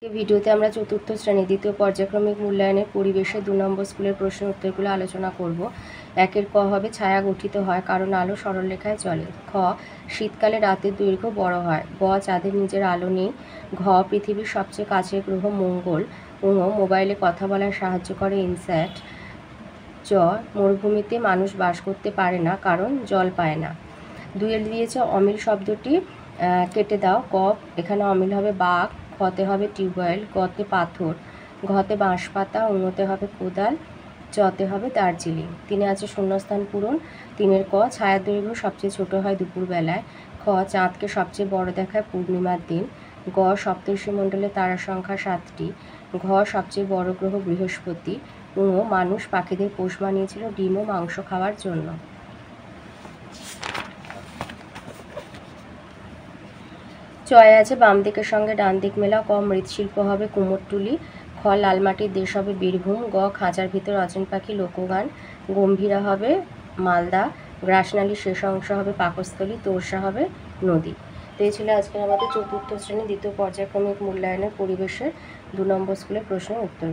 এই ভিডিওতে আমরা চতুর্থ শ্রেণী দ্বিতীয় পর্যায়ক্রমিক মূল্যায়নের পরিবেশে 2 নম্বর স্কুলের প্রশ্ন উত্তরগুলো আলোচনা করব। একের ক হবে ছায়া গঠিত হয় কারণ আলো সরলরেখায় চলে। খ শীতকালে রাতের দৈর্ঘ্য বড় হয়। গ চাঁদের নিজের আলো নেই। ঘ পৃথিবীর সবচেয়ে কাছের গ্রহ মঙ্গল। ঙ মোবাইলে কথা বলার সাহায্য করে ইনস্যাট। চ মরুভূমিতে মানুষ বাস করতে পারে না কারণ জল পায় না। দুইয়ের দিয়েছে অমিল শব্দটি কেটে দাও। ক এখানে অমিল হবে বাঘ, খতে হবে টিউবওয়েল, গতে পাথর, ঘতে বাঁশপাতা, ঙতে হবে কোদাল, চতে হবে দার্জিলিং। তিনে আছে শূন্যস্থান পূরণ। তিনের ক ছায়ার দৈর্ঘ্য সবচেয়ে ছোট হয় দুপুরবেলায়। খ চাঁদকে সবচেয়ে বড় দেখায় পূর্ণিমার দিন। গ সপ্তর্ষিমণ্ডলে তারা সংখ্যা 7টি। ঘ সবচেয়ে বড় গ্রহ বৃহস্পতি। ঙ মানুষ পাখিদের পোষ মানিয়েছিল ডিম ও মাংস খাওয়ার জন্য। চয়ে আছে বাম দিকের সঙ্গে ডান দিক মেলা। ক মৃৎশিল্প হবে কুমোরটুলি। খ লাল মাটির দেশ হবে বীরভূম। গ খাঁচার ভিতর অচিন পাখি লোকগান। গম্ভীরা হবে মালদা। গ্রাসনালীর শেষ অংশ হবে পাকস্থলী। তোরসা হবে নদী। তো এই ছিল আজকের আমাদের চতুর্থ শ্রেণী দ্বিতীয় পর্যায়ক্রমিক মূল্যায়নের পরিবেশের 2 নম্বর স্কুলের প্রশ্নের উত্তর।